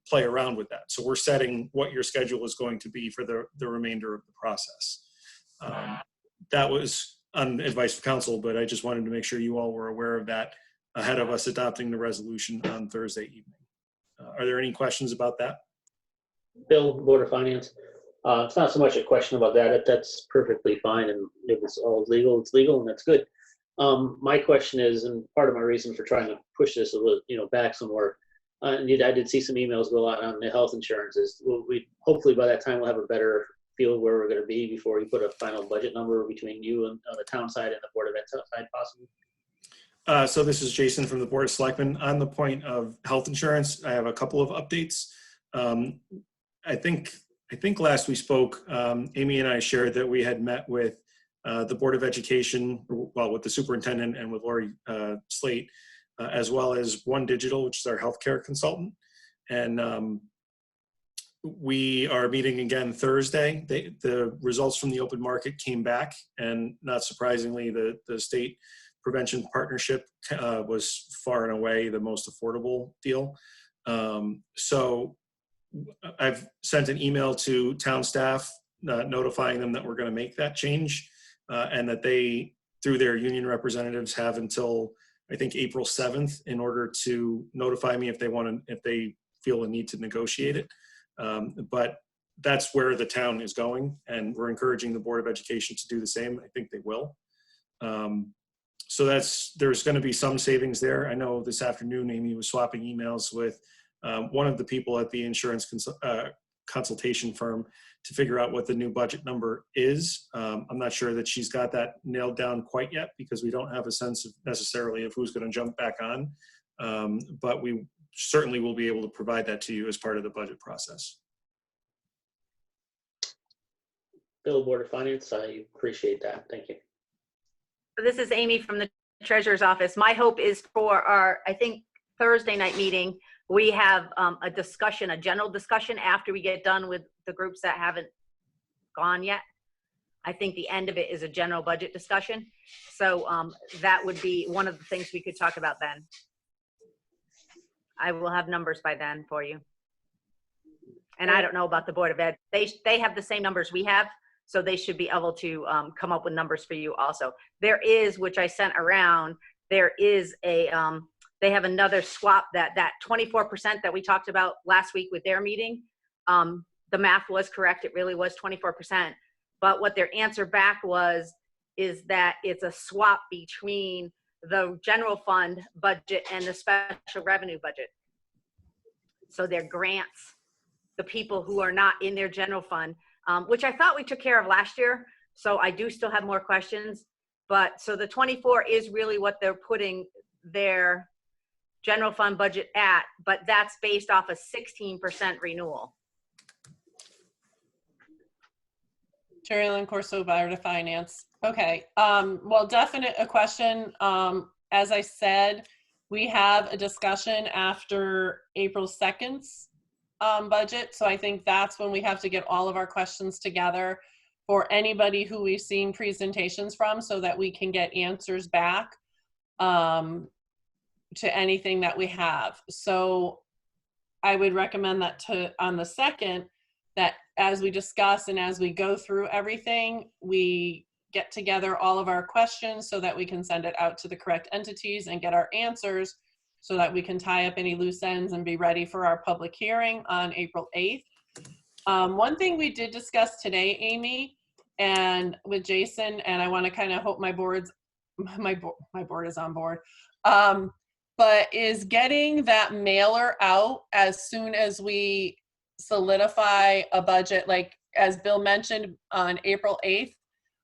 play around with that. So we're setting what your schedule is going to be for the remainder of the process. That was on advice of council, but I just wanted to make sure you all were aware of that ahead of us adopting the resolution on Thursday evening. Are there any questions about that? Bill, Board of Finance. It's not so much a question about that. That's perfectly fine, and if it's all legal, it's legal, and that's good. My question is, and part of my reason for trying to push this a little, back some more, and I did see some emails go out on the health insurance. We hopefully by that time we'll have a better feel of where we're going to be before we put a final budget number between you and the town side and the Board of Ed side, possibly. So this is Jason from the Board of Selectmen. On the point of health insurance, I have a couple of updates. I think last we spoke, Amy and I shared that we had met with the Board of Education, well, with the superintendent and with Lori Slate, as well as One Digital, which is our healthcare consultant. And we are meeting again Thursday. The results from the open market came back, and not surprisingly, the state prevention partnership was far and away the most affordable deal. So I've sent an email to town staff notifying them that we're going to make that change, and that they, through their union representatives, have until I think April 7th in order to notify me if they feel a need to negotiate it. But that's where the town is going, and we're encouraging the Board of Education to do the same. I think they will. So there's going to be some savings there. I know this afternoon Amy was swapping emails with one of the people at the insurance consultation firm to figure out what the new budget number is. I'm not sure that she's got that nailed down quite yet, because we don't have a sense of necessarily of who's going to jump back on. But we certainly will be able to provide that to you as part of the budget process. Bill, Board of Finance, I appreciate that. Thank you. This is Amy from the Treasurer's Office. My hope is for our, I think, Thursday night meeting, we have a general discussion after we get done with the groups that haven't gone yet. I think the end of it is a general budget discussion. So that would be one of the things we could talk about then. I will have numbers by then for you. And I don't know about the Board of Ed. They have the same numbers we have, so they should be able to come up with numbers for you also. There is, which I sent around, there is a, they have another swap that 24% that we talked about last week with their meeting. The math was correct. It really was 24%. But what their answer back is that it's a swap between the general fund budget and the special revenue budget. So their grants, the people who are not in their general fund, which I thought we took care of last year. So I do still have more questions. But so the 24 is really what they're putting their general fund budget at, but that's based off a 16% renewal. Jerry Lynn Corso, Board of Finance. Okay, well, definite a question. As I said, we have a discussion after April 2nd's budget. So I think that's when we have to get all of our questions together for anybody who we've seen presentations from so that we can get answers back to anything that we have. So I would recommend that on the 2nd, that as we discuss and as we go through everything, we get together all of our questions so that we can send it out to the correct entities and get our answers so that we can tie up any loose ends and be ready for our public hearing on April 8th. One thing we did discuss today, Amy, and with Jason, and I want to kind of hope my board is on board, but is getting that mailer out as soon as we solidify a budget, like as Bill mentioned on April 8th,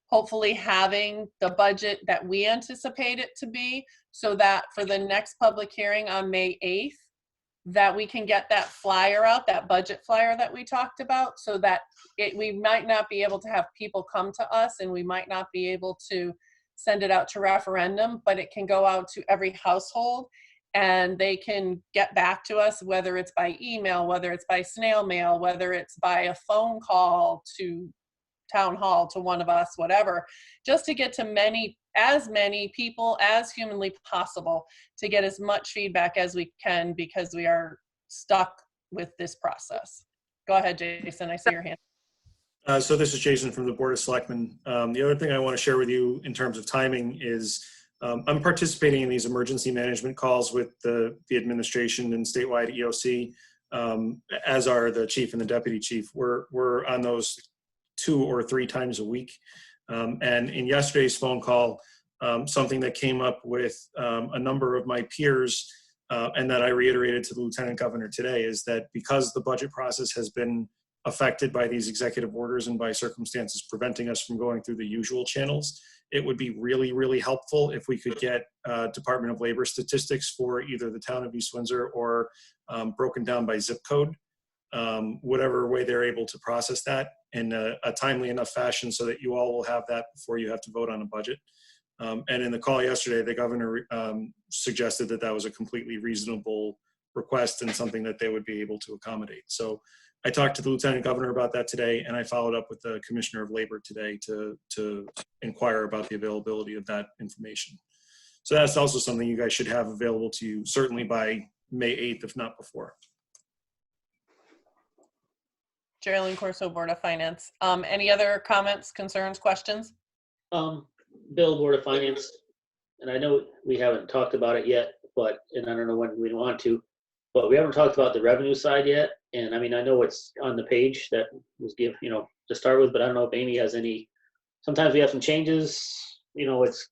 hopefully having the budget that we anticipate it to be, so that for the next public hearing on May 8th, that we can get that flyer out, that budget flyer that we talked about, so that we might not be able to have people come to us and we might not be able to send it out to referendum, but it can go out to every household and they can get back to us, whether it's by email, whether it's by snail mail, whether it's by a phone call to town hall, to one of us, whatever, just to get to as many people as humanly possible to get as much feedback as we can, because we are stuck with this process. Go ahead, Jason, I see your hand. So this is Jason from the Board of Selectmen. The other thing I want to share with you in terms of timing is I'm participating in these emergency management calls with the administration and statewide EOC, as are the chief and the deputy chief. We're on those 2 or 3 times a week. And in yesterday's phone call, something that came up with a number of my peers and that I reiterated to the Lieutenant Governor today is that because the budget process has been affected by these executive orders and by circumstances preventing us from going through the usual channels, it would be really, really helpful if we could get Department of Labor statistics for either the town of East Windsor or broken down by zip code, whatever way they're able to process that in a timely enough fashion so that you all will have that before you have to vote on a budget. And in the call yesterday, the governor suggested that that was a completely reasonable request and something that they would be able to accommodate. So I talked to the Lieutenant Governor about that today, and I followed up with the Commissioner of Labor today to inquire about the availability of that information. So that's also something you guys should have available to you, certainly by May 8th, if not before. Geraldine Corso, Board of Finance. Any other comments, concerns, questions? Bill, Board of Finance, and I know we haven't talked about it yet, but, and I don't know when we want to, but we haven't talked about the revenue side yet. And I mean, I know it's on the page that was to start with, but I don't know if Amy has any, sometimes we have some changes, it's,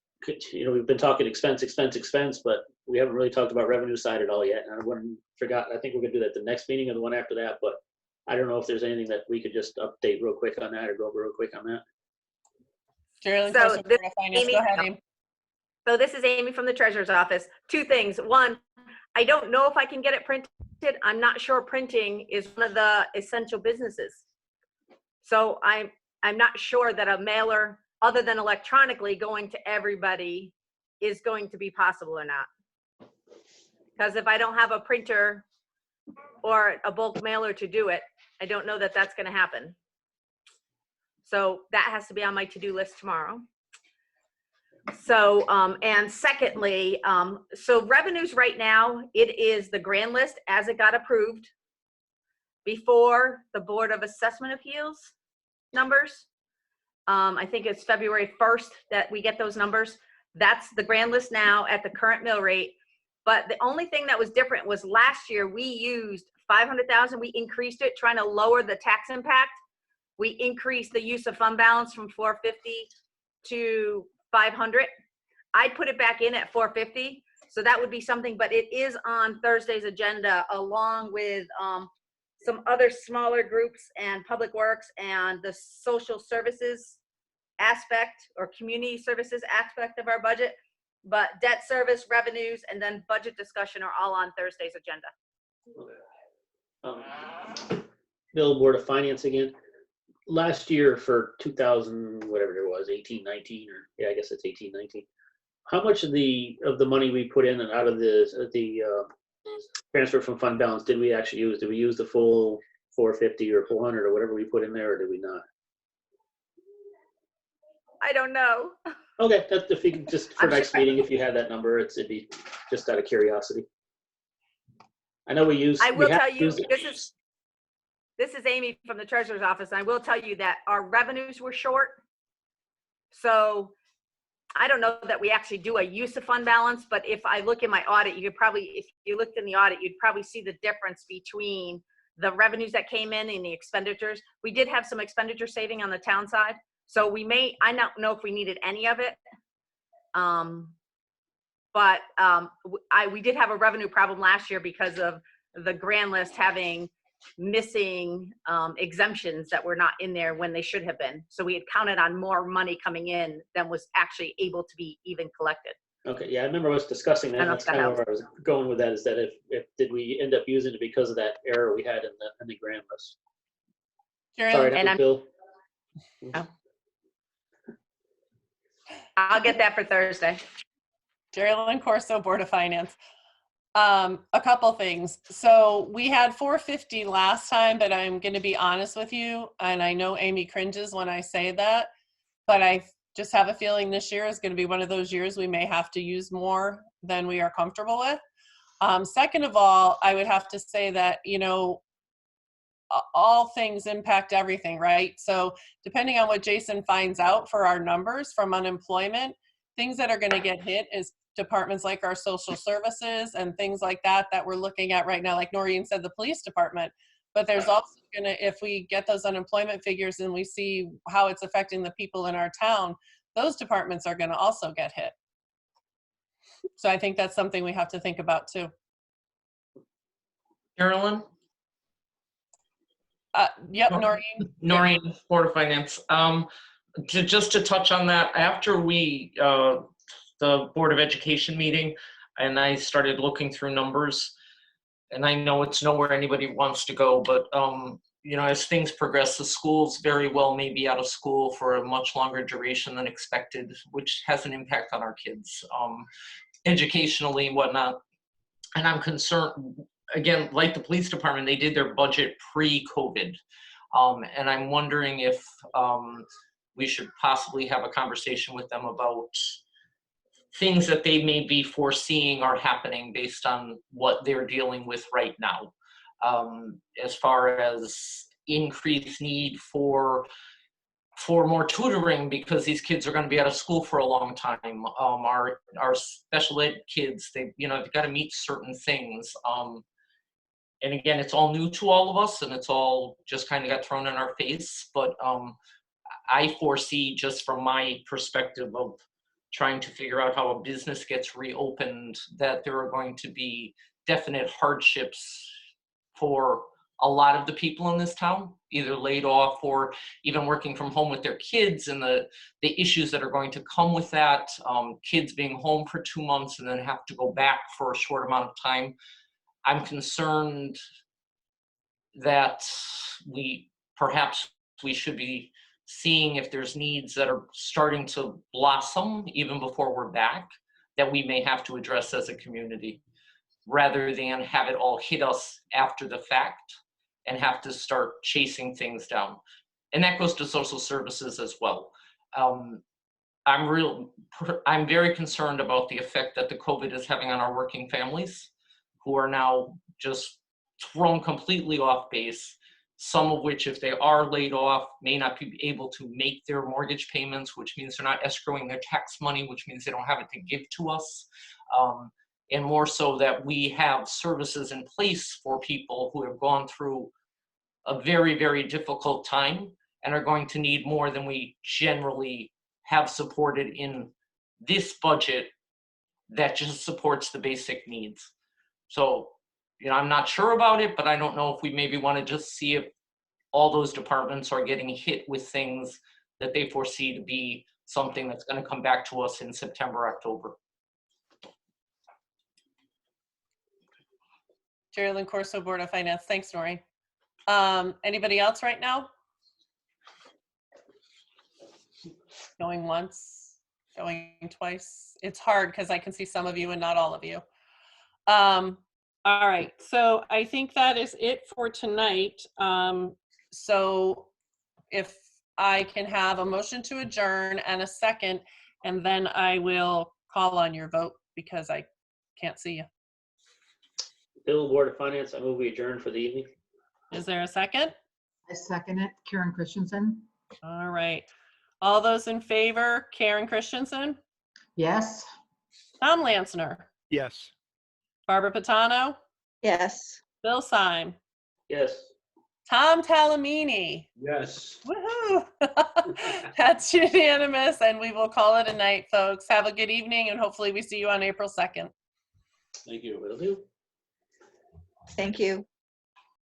we've been talking expense, but we haven't really talked about revenue side at all yet. And I think we're gonna do that the next meeting or the one after that, but I don't know if there's anything that we could just update real quick on that or go over real quick on that. Geraldine Corso, Board of Finance, go ahead, Amy. So this is Amy from the Treasurer's Office. 2 things. One, I don't know if I can get it printed. I'm not sure printing is one of the essential businesses. So I'm not sure that a mailer, other than electronically going to everybody, is going to be possible or not. Because if I don't have a printer or a bulk mailer to do it, I don't know that that's going to happen. So that has to be on my to-do list tomorrow. So, and secondly, so revenues right now, it is the grand list as it got approved before the Board of Assessment Appeals numbers. I think it's February 1st that we get those numbers. That's the grand list now at the current mill rate. But the only thing that was different was last year we used 500,000. We increased it trying to lower the tax impact. We increased the use of fund balance from 450 to 500. I put it back in at 450. So that would be something, but it is on Thursday's agenda along with some other smaller groups and public works and the social services aspect or community services aspect of our budget. But debt service, revenues, and then budget discussion are all on Thursday's agenda. Bill, Board of Finance again. Last year for 2000, whatever it was, 18, 19, or yeah, I guess it's 18, 19. How much of the money we put in and out of the transfer from fund balance did we actually use? Did we use the full 450 or 400 or whatever we put in there, or did we not? I don't know. Okay, that's if you just for next meeting, if you had that number, it'd be just out of curiosity. I know we use. I will tell you, this is Amy from the Treasurer's Office, and I will tell you that our revenues were short. So I don't know that we actually do a use of fund balance, but if I look in my audit, you could probably, if you looked in the audit, you'd probably see the difference between the revenues that came in and the expenditures. We did have some expenditure saving on the town side. So we may, I don't know if we needed any of it. But we did have a revenue problem last year because of the grand list having missing exemptions that were not in there when they should have been. So we had counted on more money coming in than was actually able to be even collected. Okay, yeah, I remember us discussing that. That's kind of where I was going with that. Is that if did we end up using it because of that error we had in the grand list? Sorry, that was Bill. Oh. I'll get that for Thursday. Geraldine Corso, Board of Finance. A couple things. So we had 450 last time, but I'm going to be honest with you, and I know Amy cringes when I say that, but I just have a feeling this year is going to be one of those years we may have to use more than we are comfortable with. Second of all, I would have to say that, you know, all things impact everything, right? So depending on what Jason finds out for our numbers from unemployment, things that are going to get hit is departments like our social services and things like that we're looking at right now, like Noreen said, the police department. But there's also going to, if we get those unemployment figures and we see how it's affecting the people in our town, those departments are going to also get hit. So I think that's something we have to think about too. Carolyn? Yep, Noreen. Noreen, Board of Finance. Just to touch on that, after we, the Board of Education meeting, and I started looking through numbers, and I know it's nowhere anybody wants to go, but you know, as things progress, the schools very well may be out of school for a much longer duration than expected, which has an impact on our kids, educationally and whatnot. And I'm concerned, again, like the police department, they did their budget pre-COVID. And I'm wondering if we should possibly have a conversation with them about things that they may be foreseeing are happening based on what they're dealing with right now. As far as increased need for more tutoring because these kids are going to be out of school for a long time. Our special ed kids, they've got to meet certain things. And again, it's all new to all of us, and it's all just kind of got thrown in our face. But I foresee, just from my perspective of trying to figure out how a business gets reopened, that there are going to be definite hardships for a lot of the people in this town, either laid off or even working from home with their kids, and the issues that are going to come with that. Kids being home for 2 months and then have to go back for a short amount of time. I'm concerned that we should be seeing if there's needs that are starting to blossom even before we're back that we may have to address as a community, rather than have it all hit us after the fact and have to start chasing things down. and that goes to social services as well. I'm very concerned about the effect that the COVID is having on our working families, who are now just thrown completely off base. Some of which, if they are laid off, may not be able to make their mortgage payments, which means they're not escrowing their tax money, which means they don't have it to give to us. And more so that we have services in place for people who have gone through a very, very difficult time and are going to need more than we generally have supported in this budget that just supports the basic needs. So, I'm not sure about it, but I don't know if we maybe want to just see if all those departments are getting hit with things that they foresee to be something that's going to come back to us in September, October. Geraldine Corso, Board of Finance. Thanks, Noreen. Anybody else right now? Going once, going twice. It's hard because I can see some of you and not all of you. All right, so I think that is it for tonight. So if I can have a motion to adjourn and a second, and then I will call on your vote because I can't see you. Bill, Board of Finance, I move we adjourn for the evening. Is there a second? I second it. Karen Christensen. All right. All those in favor, Karen Christensen, Yes. Tom Lansner, Yes. Barbara Patano, Yes. Bill Syme, Yes. Tom Talamini. Yes. Woohoo! That's unanimous, and we will call it a night, folks. Have a good evening, and hopefully we see you on April 2nd. Thank you. Will do. Thank you.